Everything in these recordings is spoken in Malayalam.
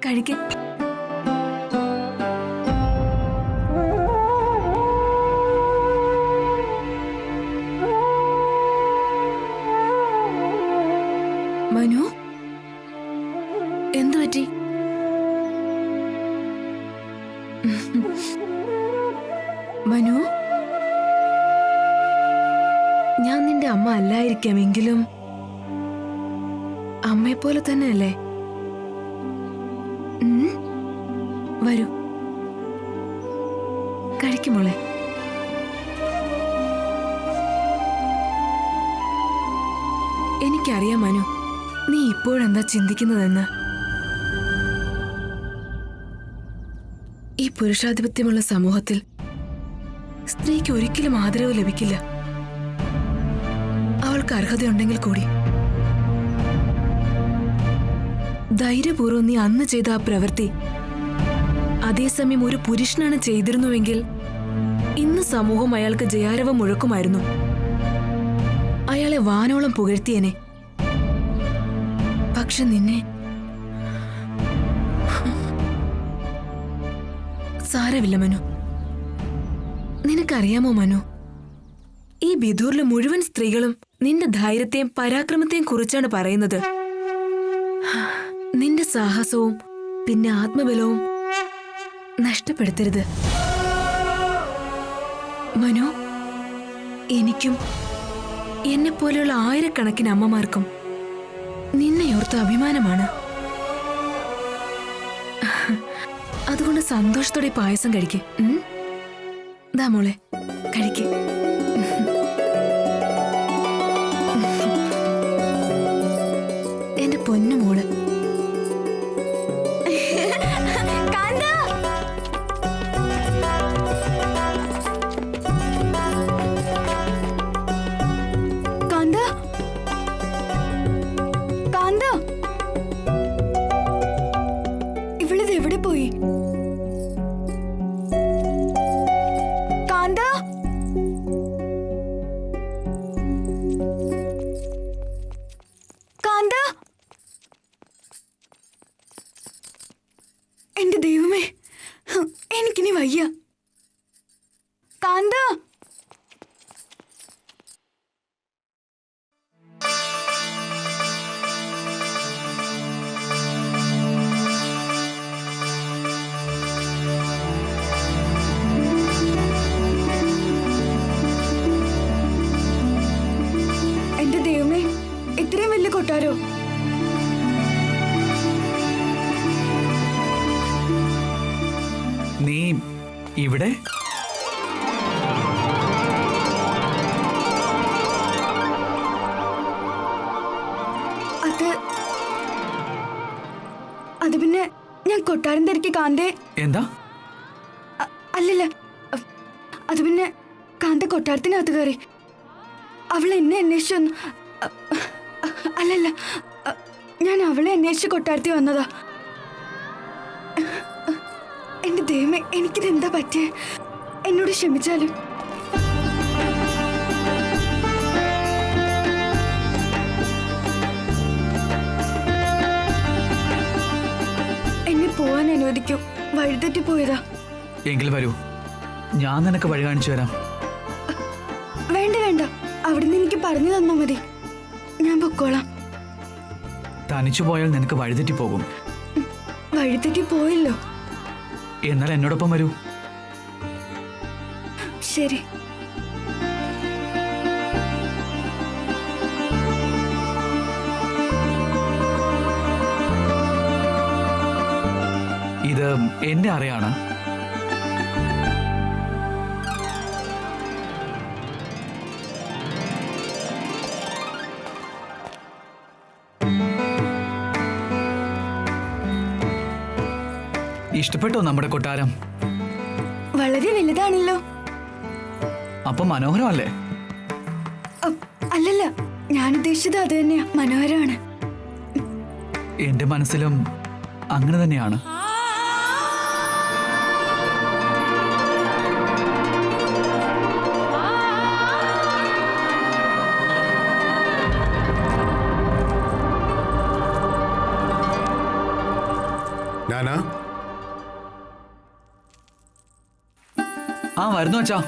കഴിക്ക്. മനു, എന്തു പറ്റി? മനു, ഞാൻ നിന്റെ അമ്മ അല്ലായിരിക്കാമെങ്കിലും അമ്മയെപ്പോലെ തന്നെയല്ലേ? വരൂ, കഴിക്കുമോളെ. എനിക്കറിയാം മനു, നീ ഇപ്പോഴെന്താ ചിന്തിക്കുന്നതെന്ന്. ഈ പുരുഷാധിപത്യമുള്ള സമൂഹത്തിൽ സ്ത്രീക്ക് ഒരിക്കലും ആദരവ് ലഭിക്കില്ല. അവൾക്ക് അർഹതയുണ്ടെങ്കിൽ കൂടി. ധൈര്യപൂർവ്വം നീ അന്ന് ചെയ്ത ആ പ്രവൃത്തി അതേസമയം ഒരു പുരുഷനാണ് ചെയ്തിരുന്നുവെങ്കിൽ ഇന്ന് സമൂഹം അയാൾക്ക് ജയാരവം മുഴക്കുമായിരുന്നു. അയാളെ വാനോളം പുകഴ്ത്തിയനെ. പക്ഷെ നിന്നെ സാരമില്ല മനു. നിനക്കറിയാമോ മനു, ഈ ബിദൂറിലെ മുഴുവൻ സ്ത്രീകളും നിന്റെ ധൈര്യത്തെയും പരാക്രമത്തെയും കുറിച്ചാണ് പറയുന്നത്. നിന്റെ സാഹസവും പിന്നെ ആത്മബലവും നഷ്ടപ്പെടുത്തരുത് മനു. എനിക്കും എന്നെപ്പോലെയുള്ള ആയിരക്കണക്കിന് അമ്മമാർക്കും നിന്നെയോർത്ത് അഭിമാനമാണ്. അതുകൊണ്ട് സന്തോഷത്തോടെ പായസം കഴിക്ക്. ദാ മോളെ, കഴിക്ക്. എന്റെ പൊന്നു മോള്. ഇവളിതെവിടെ പോയി? കാന്ത, കാന്ത, എന്റെ ദൈവമേ, എനിക്കിനി വയ്യ. കാന്ത, എന്റെ ദൈവമേ, ഇത്രയും വലിയ കൊട്ടാരോ? നീ ഇവിടെ? അത് പിന്നെ ഞാൻ കൊട്ടാരം തിരക്കി കാന്തേ. എന്താ? അല്ലല്ല, അത് പിന്നെ കാന്ത കൊട്ടാരത്തിനകത്ത് കയറി. അവൾ എന്നെ അന്വേഷിച്ചു വന്നു. അല്ലല്ല, ഞാൻ അവളെ അന്വേഷിച്ച് കൊട്ടാരത്തിൽ വന്നതാ. എന്റെ ദൈവമേ, എനിക്കിതെന്താ പറ്റിയേ? എന്നോട് ക്ഷമിച്ചാലും. എന്നെ പോവാൻ അനുവദിക്കൂ. വഴിതെറ്റി പോയതാ. എങ്കിൽ വരൂ, ഞാൻ നിനക്ക് വഴി കാണിച്ചു തരാം. വേണ്ട വേണ്ട, അവിടുന്ന് എനിക്ക് പറഞ്ഞു തന്നാ മതി. ഞാൻ പൊക്കോളാം. തനിച്ചു പോയാൽ നിനക്ക് വഴിതെറ്റി പോകും. വഴിതെറ്റി പോയല്ലോ. എന്നാൽ എന്നോടൊപ്പം വരൂ. ശരി. ഇത് എന്റെ അറയാണ്. ഇഷ്ടപ്പെട്ടോ നമ്മുടെ കൊട്ടാരം? വളരെ വലുതാണല്ലോ. അപ്പൊ മനോഹരമല്ലേ? അല്ലല്ല, ഞാൻ ഉദ്ദേശിച്ചത് അത് തന്നെയാ. മനോഹരമാണ്. എന്റെ മനസ്സിലും അങ്ങനെ തന്നെയാണ്. ഞാനാ ആ വരുന്നു അച്ഛാ.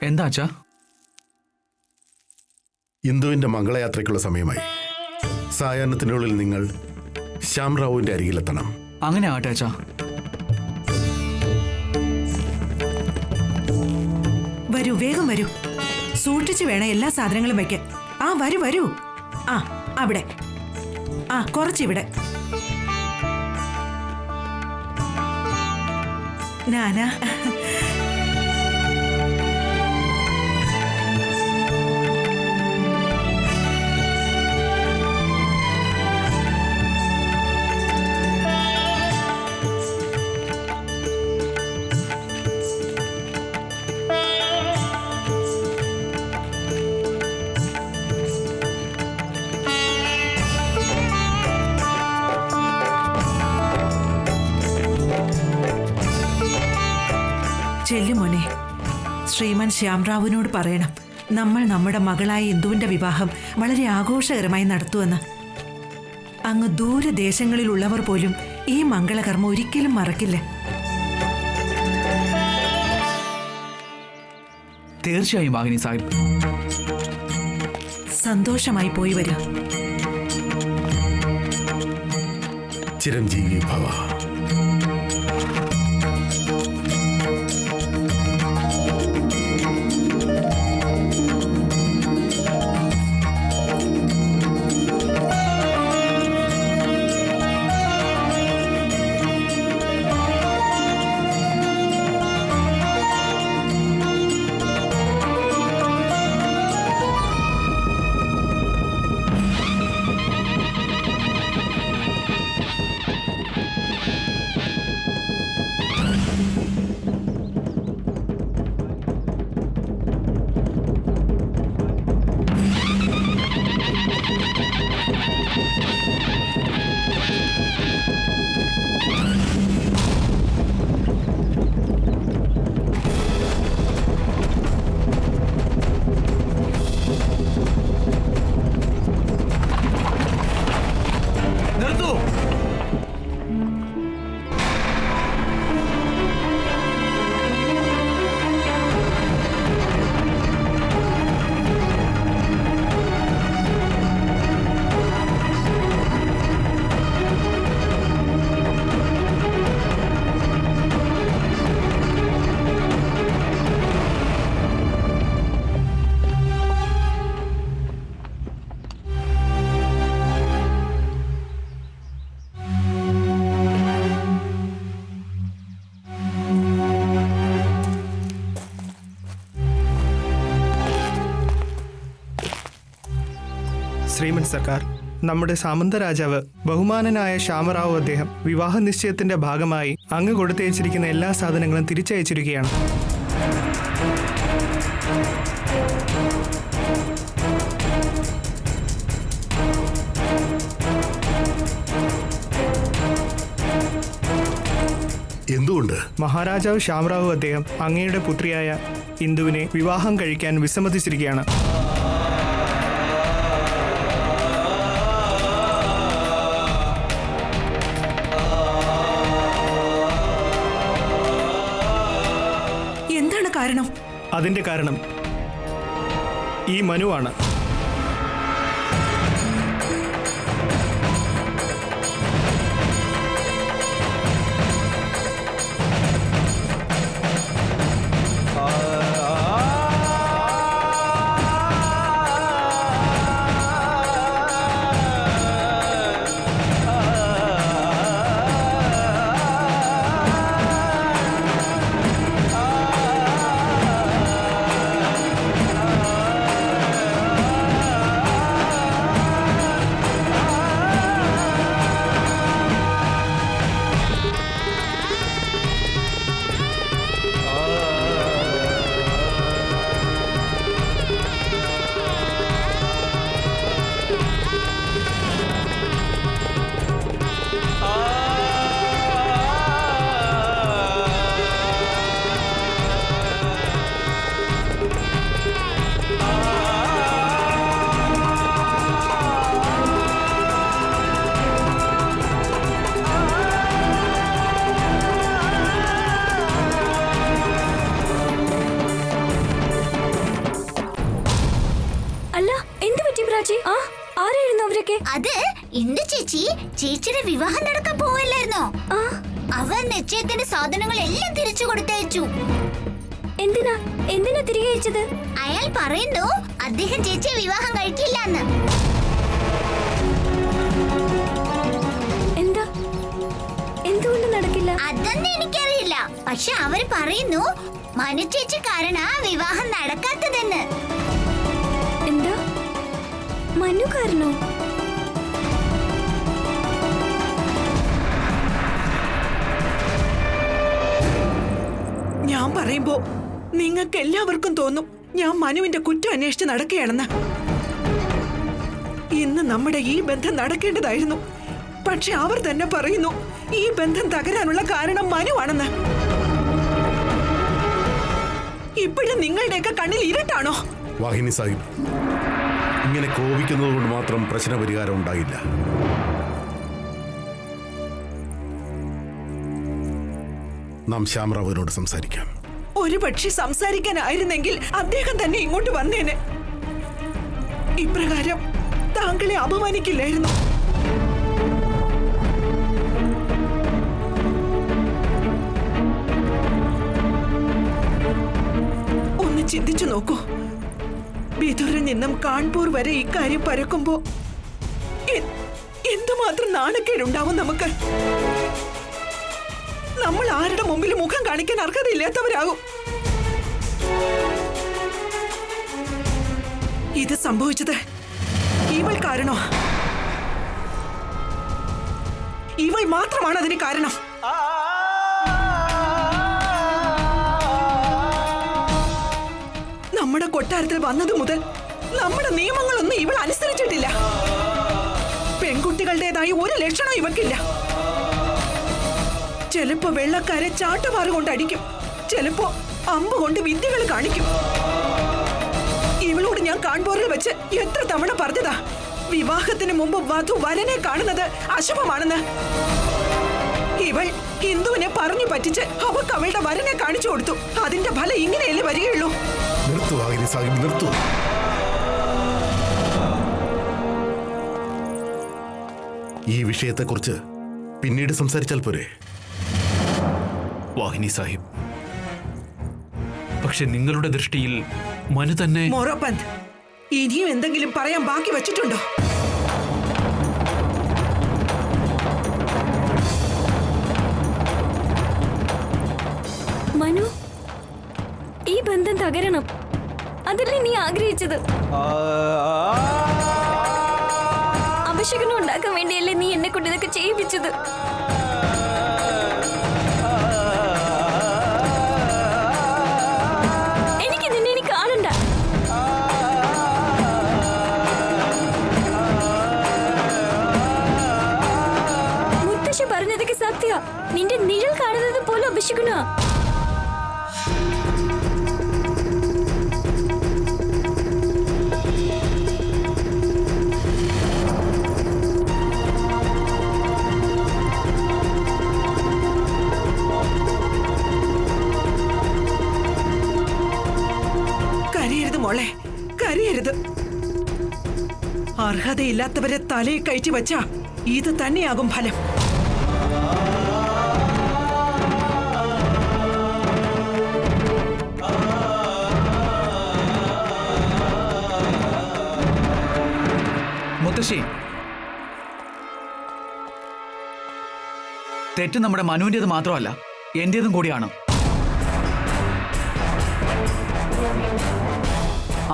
എന്താ അച്ഛാ? ഇന്ദുവിന്റെ മംഗളയാത്രയ്ക്കുള്ള സമയമായി. സായാഹ്നത്തിനുള്ളിൽ നിങ്ങൾ ശ്യാംറാവുവിന്റെ അരികിലെത്തണം. അങ്ങനെ ആട്ടെ അച്ഛാ. വരൂ, വേഗം വരൂ. സൂക്ഷിച്ചു വേണം എല്ലാ സാധനങ്ങളും വെക്കാൻ. ആ വരൂ വരൂ. ആ അവിടെ, ആ കുറച്ചിവിടെ. നാനാ, ചെല്ലുമോനെ, ശ്രീമാൻ ശ്യാംറാവുവിനോട് പറയണം നമ്മൾ നമ്മുടെ മകളായ ഇന്ദുവിന്റെ വിവാഹം വളരെ ആഘോഷകരമായി നടത്തുമെന്ന്. അങ്ങ് ദൂരദേശങ്ങളിലുള്ളവർ പോലും ഈ മംഗളകർമ്മം ഒരിക്കലും മറക്കില്ല. തീർച്ചയായും വാഹിനി സാഹിബ്. സന്തോഷമായി പോയി വരൂ. ചിരഞ്ജീവി ഭവ. നിർത്തൂ. ശ്രീമൻ സർക്കാർ, നമ്മുടെ സാമന്ത രാജാവ് ബഹുമാനനായ ശ്യാമറാവു അദ്ദേഹം വിവാഹ നിശ്ചയത്തിന്റെ ഭാഗമായി അങ്ങ് കൊടുത്തയച്ചിരിക്കുന്ന എല്ലാ സാധനങ്ങളും തിരിച്ചയച്ചിരിക്കുകയാണ്. എന്തുകൊണ്ട്? മഹാരാജാവ് ശ്യാമറാവു അദ്ദേഹം അങ്ങയുടെ പുത്രിയായ ഇന്ദുവിനെ വിവാഹം കഴിക്കാൻ വിസമ്മതിച്ചിരിക്കുകയാണ്. എന്താണ് കാരണം? അതിന്റെ കാരണം ഈ മനുവാണ്. ആരായിരുന്നു അവരൊക്കെ? അത് ഇന്ദു ചേച്ചിയുടെ വിവാഹം നടക്കാൻ പോവല്ലായിരുന്നോ? അവർ നിശ്ചയത്തിന്റെ സാധനങ്ങൾ എല്ലാം തിരിച്ചു കൊടുത്തയച്ചു. എന്തിനാ തിരികെ അയച്ചത്? അയാൾ പറയുന്നു അദ്ദേഹം ചേച്ചിയെ വിവാഹം കഴിക്കില്ലെന്ന്. എന്തുകൊണ്ട് നടക്കില്ല? അതൊന്നും എനിക്കറിയില്ല. പക്ഷെ അവർ പറയുന്നു മനു ചേച്ചി കാരണം ആ വിവാഹം നടക്കാത്തതെന്ന്. എന്താ? മനു കാരണോ? ഞാൻ പറയുമ്പോ നിങ്ങൾക്ക് എല്ലാവർക്കും തോന്നും ഞാൻ മനുവിന്റെ കുറ്റം അന്വേഷിച്ച് നടക്കുകയാണെന്ന്. ഇന്ന് നമ്മുടെ ഈ ബന്ധം നടക്കേണ്ടതായിരുന്നു. പക്ഷെ അവർ തന്നെ പറയുന്നു ഈ ബന്ധം തകരാനുള്ള കാരണം മനുവാണെന്ന്. ഇപ്പോഴും നിങ്ങളുടെയൊക്കെ കണ്ണിൽ ഇരുട്ടാണോ? വാഹിനി സാഹിബ്, ഇങ്ങനെ കോപിക്കുന്നത് കൊണ്ട് മാത്രം പ്രശ്ന പരിഹാരം ഉണ്ടായില്ല. നാം ശ്യാമറാവുവിനോട് സംസാരിക്കാം. ഒരു പക്ഷെ സംസാരിക്കാനായിരുന്നെങ്കിൽ അദ്ദേഹം തന്നെ ഇങ്ങോട്ട് വന്നേനെ. ഇപ്രകാരം താങ്കളെ അപമാനിക്കില്ലായിരുന്നു. ഒന്ന് ചിന്തിച്ചു നോക്കൂ. ബിദൂരിൽ നിന്നും കാൺപൂർ വരെ ഇക്കാര്യം പരക്കുമ്പോ എന്തുമാത്രം നാണക്കേടുണ്ടാവും നമുക്ക്. നമ്മൾ ആരുടെ മുമ്പിൽ മുഖം കാണിക്കാൻ അർഹതയില്ലാത്തവരാകും. ഇത് സംഭവിച്ചത് ഇവൾ കാരണോ? ഇവൾ മാത്രമാണ് അതിന് കാരണം. നമ്മുടെ കൊട്ടാരത്തിൽ വന്നത് മുതൽ നമ്മുടെ നിയമങ്ങളൊന്നും ഇവൾ അനുസരിച്ചിട്ടില്ല. പെൺകുട്ടികളുടേതായി ഒരു ലക്ഷണം ഇവക്കില്ല. ചിലപ്പോ വെള്ളക്കാരെ ചാട്ടുപാറ കൊണ്ട് അടിക്കും, ചിലപ്പോ അമ്പ് കൊണ്ട് വിദ്യകൾ കാണിക്കും. ഇവളോട് ഞാൻ കാൺപൂരിൽ വെച്ച് എത്ര തവണ പറഞ്ഞതാ, വിവാഹത്തിന് മുമ്പ് വധു വരനെ കാണുന്നത് അശുഭമാണെന്ന്. ഇവൾ ഹിന്ദുവിനെ പറഞ്ഞു പറ്റിച്ച് അവക്ക് അവളുടെ വരനെ കാണിച്ചു കൊടുത്തു. അതിന്റെ ഫലം ഇങ്ങനെയല്ലേ വരികയുള്ളൂ. നിർത്തൂ വാഹിനി സാഹിബ്, നിർത്തൂ. ഈ വിഷയത്തെക്കുറിച്ച് പിന്നീട് സംസാരിച്ചാൽ പോരെ? വാഹിനി സാഹിബ്, പക്ഷെ നിങ്ങളുടെ ദൃഷ്ടിയിൽ മനു തന്നെ... മൊറോപന്ത്, ഇനിയും എന്തെങ്കിലും പറയാൻ ബാക്കി വെച്ചിട്ടുണ്ടോ? മനു, ഈ ബന്ധം തകരണം. അതല്ലേ നീ ആഗ്രഹിച്ചത്? അഭിഷേകനം ഉണ്ടാക്കാൻ വേണ്ടിയല്ലേ നീ എന്നെ കൊണ്ട് ഇതൊക്കെ ചെയ്യിപ്പിച്ചത്? എനിക്ക് നിന്നെ ഇനി കാണണ്ട. മുത്തശ്ശി പറഞ്ഞതൊക്കെ സത്യ. നിന്റെ നിഴൽ കാണുന്നത് പോലെ അഭിഷേകന. കരയരുത് മോളെ, കരയരുത്. അർഹതയില്ലാത്തവരെ തലയിൽ കയറ്റി വച്ചാ ഇത് തന്നെയാകും ഫലം. മുത്തശ്ശി, തെറ്റ് നമ്മുടെ മനുവിൻ്റെത് മാത്രമല്ല, എന്റേതും കൂടിയാണ്.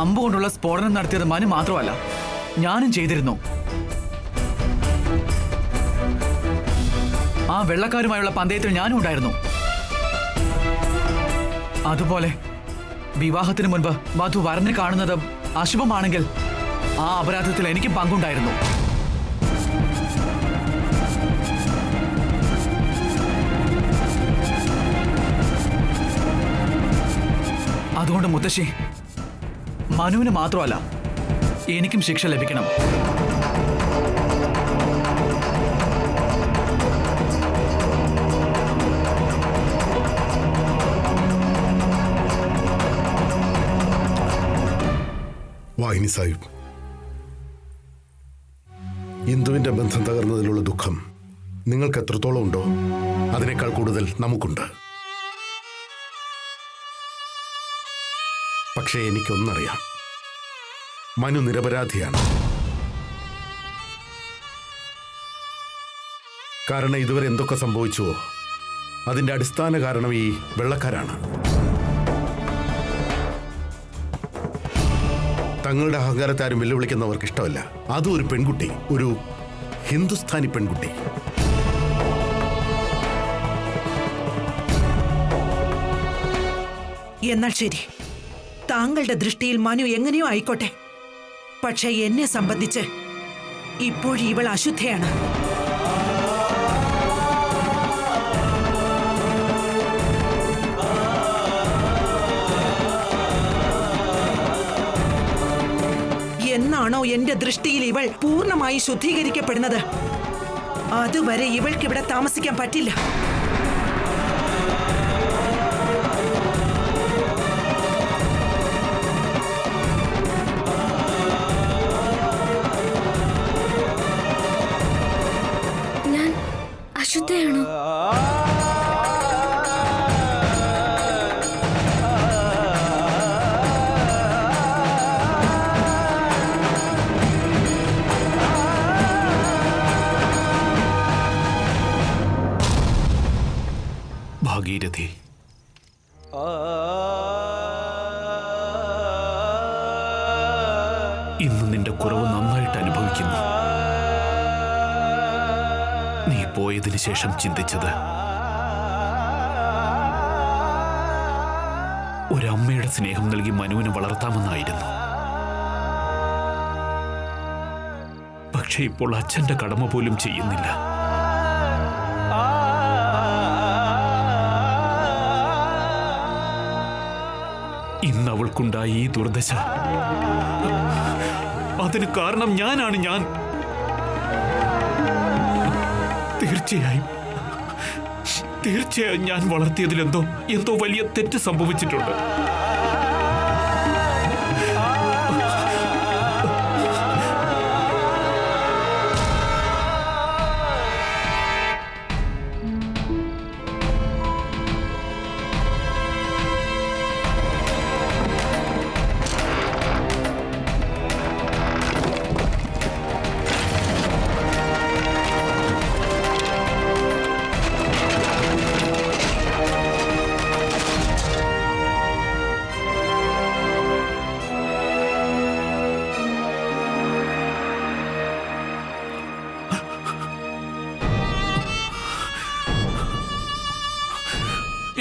അമ്പ് കൊണ്ടുള്ള സ്ഫോടനം നടത്തിയത് മനു മാത്രമല്ല, ഞാനും ചെയ്തിരുന്നു. ആ വെള്ളക്കാരുമായുള്ള പന്തയത്തിൽ ഞാനും ഉണ്ടായിരുന്നു. അതുപോലെ വിവാഹത്തിന് മുൻപ് വധു വരനെ കാണുന്നത് അശുഭമാണെങ്കിൽ ആ അപരാധത്തിൽ എനിക്കും പങ്കുണ്ടായിരുന്നു. അതുകൊണ്ട് മുത്തശ്ശി, മനുവിന് മാത്രമല്ല, എനിക്കും ശിക്ഷ ലഭിക്കണം. വാഹിനി സാഹിബ്, ഇന്ദുവിന്റെ ബന്ധം തകർന്നതിലുള്ള ദുഃഖം നിങ്ങൾക്ക് എത്രത്തോളം ഉണ്ടോ അതിനേക്കാൾ കൂടുതൽ നമുക്കുണ്ട്. പക്ഷേ എനിക്കൊന്നറിയാം, മനു നിരപരാധിയാണ്. കാരണം ഇതുവരെ എന്തൊക്കെ സംഭവിച്ചുവോ അതിന്റെ അടിസ്ഥാന കാരണം ഈ വെള്ളക്കാരാണ്. തങ്ങളുടെ അഹങ്കാരത്തെ ആരും വെല്ലുവിളിക്കുന്നവർക്ക് ഇഷ്ടമല്ല. അതും ഒരു പെൺകുട്ടി, ഒരു ഹിന്ദുസ്ഥാനി പെൺകുട്ടി. എന്നാൽ ശരി, താങ്കളുടെ ദൃഷ്ടിയിൽ മനു എങ്ങനെയോ ആയിക്കോട്ടെ. പക്ഷെ എന്നെ സംബന്ധിച്ച് ഇപ്പോഴും ഇവൾ അശുദ്ധയാണ്. എന്നാണോ എന്റെ ദൃഷ്ടിയിൽ ഇവൾ പൂർണ്ണമായി ശുദ്ധീകരിക്കപ്പെടുന്നത് അതുവരെ ഇവൾക്കിവിടെ താമസിക്കാൻ പറ്റില്ല. ഞാൻ അശുദ്ധയാണോ? ഭാഗീരഥി, ഇന്ന് നിന്റെ കുറവ് നന്നായിട്ട് അനുഭവിക്കുന്നു. നീ പോയതിനു ശേഷം ചിന്തിച്ചത് ഒരമ്മയുടെ സ്നേഹം നൽകി മനുവിനെ വളർത്താമെന്നായിരുന്നു. പക്ഷെ ഇപ്പോൾ അച്ഛന്റെ കടമ പോലും ചെയ്യുന്നില്ല. ഇന്ന് അവൾക്കുണ്ടായ ഈ ദുർദശ, അതിന് കാരണം ഞാനാണ്. തീർച്ചയായും ഞാൻ വളർത്തിയതിൽ എന്തോ വലിയ തെറ്റ് സംഭവിച്ചിട്ടുണ്ട്.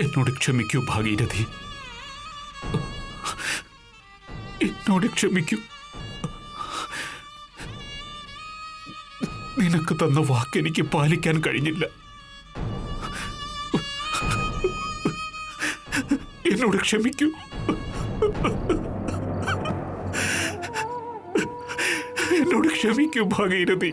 എന്നോട് ക്ഷമിക്കൂ ഭാഗീരഥി, എന്നോട് ക്ഷമിക്കൂ. നിനക്ക് തന്ന വാക്ക് എനിക്ക് പാലിക്കാൻ കഴിഞ്ഞില്ല. എന്നോട് ക്ഷമിക്കൂ. എന്നോട് ക്ഷമിക്കൂ ഭാഗീരഥി.